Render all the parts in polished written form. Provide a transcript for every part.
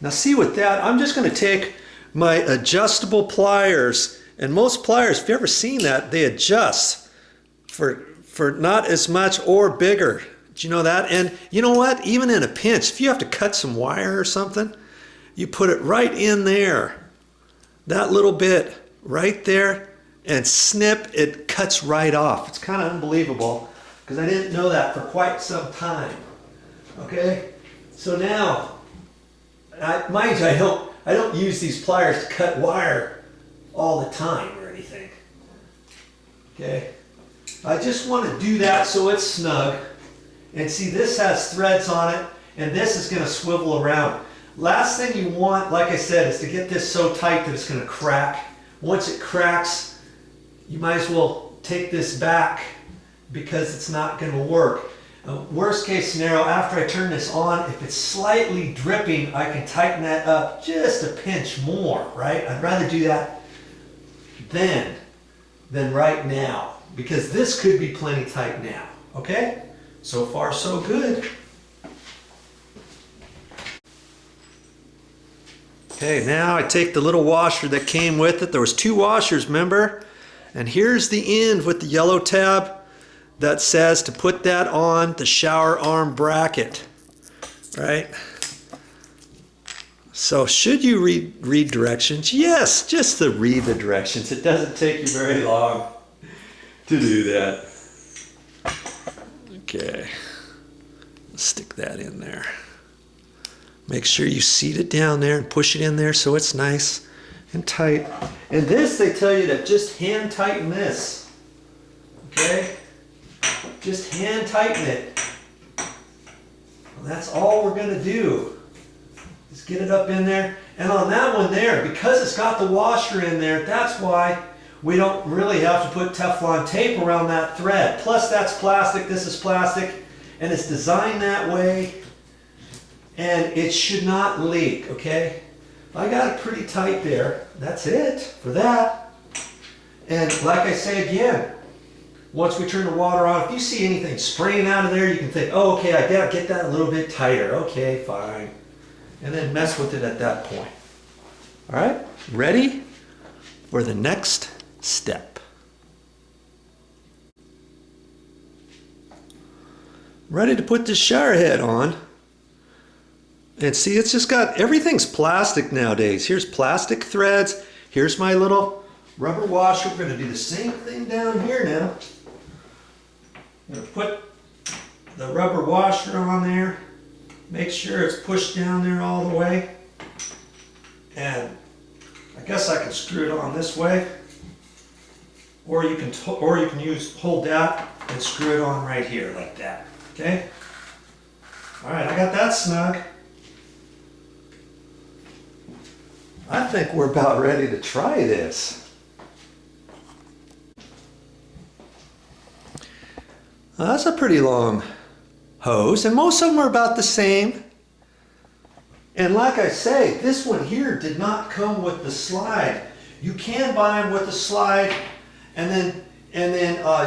Now see with that, I'm just going to take my adjustable pliers, and most pliers, if you've ever seen that, they adjust for not as much or bigger. Do you know that? And you know what? Even in a pinch, if you have to cut some wire or something, you put it right in there, that little bit right there, and snip, it cuts right off. It's kind of unbelievable because I didn't know that for quite some time. Okay, so now, mind you, I don't use these pliers to cut wire all the time or anything. Okay, I just want to do that so it's snug. And see, this has threads on it, and this is going to swivel around. Last thing you want, like I said, is to get this so tight that it's going to crack. Once it cracks, you might as well take this back because it's not going to work. Worst case scenario, after I turn this on, if it's slightly dripping, I can tighten that up just a pinch more, right? I'd rather do that then than right now, because this could be plenty tight now, okay? So far, so good. Okay, now I take the little washer that came with it. There was 2 washers, remember? And here's the end with the yellow tab that says to put that on the shower arm bracket, right? So should you read directions? Yes, just to read the directions. It doesn't take you very long to do that. Okay, let's stick that in there. Make sure you seat it down there and push it in there so it's nice and tight. And this, they tell you to just hand tighten this, okay? Just hand tighten it. Well, that's all we're going to do. Just get it up in there. And on that one there, because it's got the washer in there, that's why we don't really have to put Teflon tape around that thread. Plus that's plastic, this is plastic, and it's designed that way, and it should not leak, okay? I got it pretty tight there. That's it for that. And like I say again, once we turn the water on, if you see anything spraying out of there, you can think, oh, okay, I gotta get that a little bit tighter. Okay, fine. And then mess with it at that point. All right, ready for the next step. Ready to put this shower head on. And see, it's just got, everything's plastic nowadays. Here's plastic threads. Here's my little rubber washer. We're gonna do the same thing down here now. I'm going to put the rubber washer on there, make sure it's pushed down there all the way, and I guess I can screw it on this way, or you can hold that and screw it on right here like that, okay? All right, I got that snug. I think we're about ready to try this. Well, that's a pretty long hose, and most of them are about the same. And like I say, this one here did not come with the slide. You can buy them with the slide, and then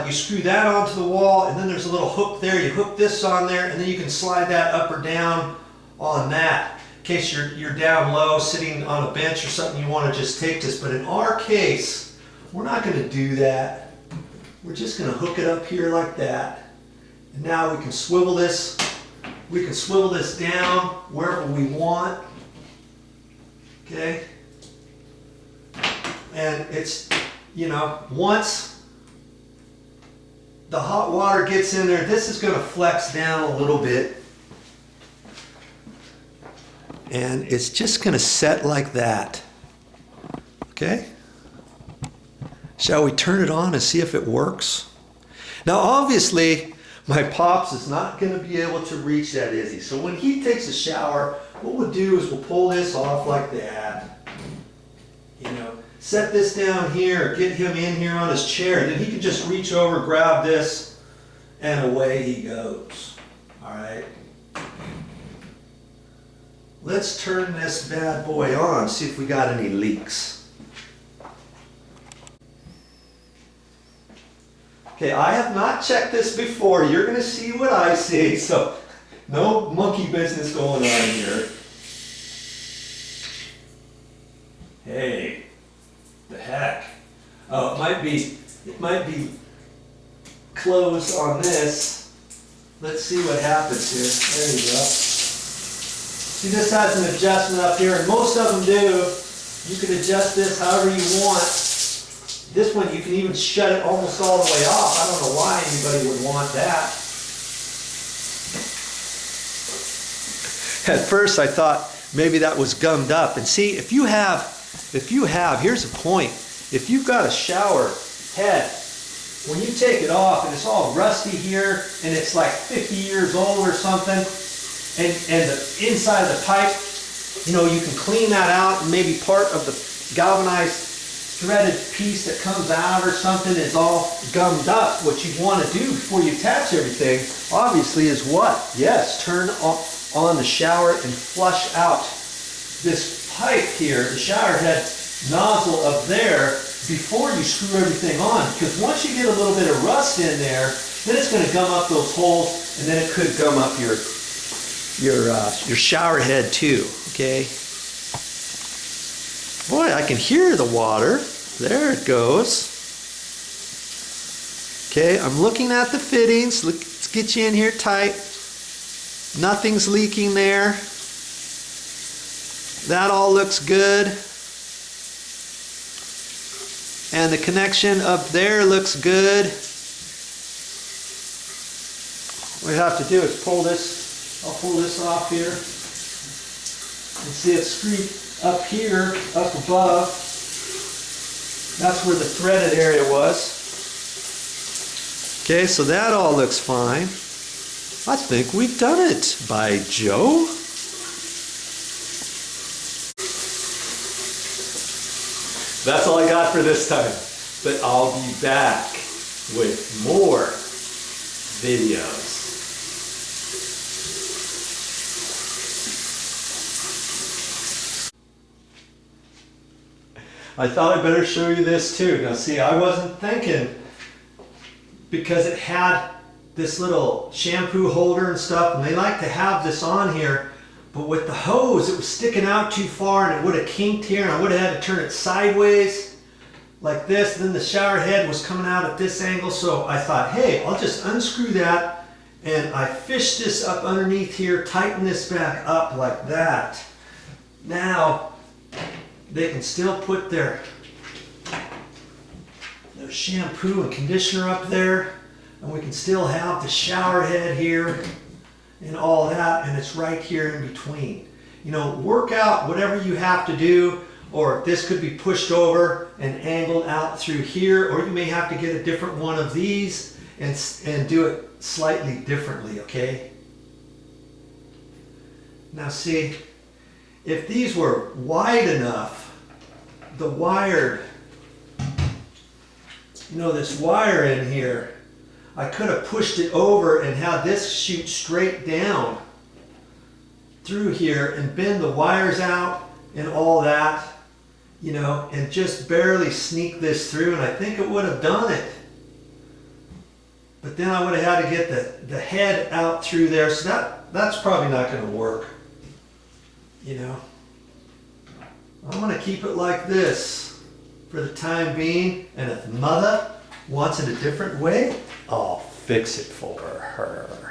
you screw that onto the wall, and then there's a little hook there. You hook this on there, and then you can slide that up or down on that. In case you're down low, sitting on a bench or something, you want to just take this. But in our case, we're not going to do that. We're just going to hook it up here like that. And now we can swivel this. We can swivel this down wherever we want. Okay? And it's, you know, once the hot water gets in there, this is going to flex down a little bit. And it's just going to set like that. Okay? Shall we turn it on and see if it works? Now obviously, my Pops is not going to be able to reach that, is he? So when he takes a shower, what we'll do is we'll pull this off like that. You know, set this down here, get him in here on his chair, and then he can just reach over, grab this, and away he goes. All right? Let's turn this bad boy on, see if we got any leaks. Okay, I have not checked this before. You're going to see what I see, so no monkey business going on here. might be closed on this. Let's see what happens here. There you go. See, this has an adjustment up here, and most of them do. You can adjust this however you want. This one, you can even shut it almost all the way off. I don't know why anybody would want that. At first I thought maybe that was gummed up. And see, if you have, here's the point. If you've got a shower head, when you take it off and it's all rusty here and it's like 50 years old or something, and the inside of the pipe, you know, you can clean that out, and maybe part of the galvanized threaded piece that comes out or something is all gummed up. What you want to do before you attach everything, obviously, is what? Yes, turn on the shower and flush out this pipe here, the shower head nozzle up there, before you screw everything on. Because once you get a little bit of rust in there, then it's going to gum up those holes, and then it could gum up your shower head too. Okay. Boy, I can hear the water. There it goes. Okay, I'm looking at the fittings. Let's get you in here tight. Nothing's leaking there. That all looks good. And the connection up there looks good. What we have to do is pull this. I'll pull this off here. And see it screwed up here, up above. That's where the threaded area was. Okay, so that all looks fine. I think we've done it by Joe. That's all I got for this time. But I'll be back with more videos. I thought I'd better show you this too. Now see, I wasn't thinking, because it had this little shampoo holder and stuff, and they like to have this on here, but with the hose it was sticking out too far and it would have kinked here, and I would have had to turn it sideways like this, and then the shower head was coming out at this angle. So I thought, hey, I'll just unscrew that, and I fished this up underneath here, tighten this back up like that. Now they can still put their shampoo and conditioner up there, and we can still have the shower head here and all that, and it's right here in between. You know, work out whatever you have to do, or this could be pushed over and angled out through here, or you may have to get a different one of these and do it slightly differently, okay? Now see, if these were wide enough, the wire, you know, this wire in here, I could have pushed it over and had this shoot straight down through here and bend the wires out and all that, you know, and just barely sneak this through, and I think it would have done it. But then I would have had to get the head out through there, so that's probably not going to work, you know. I'm going to keep it like this for the time being, and if Mother wants it a different way, I'll fix it for her.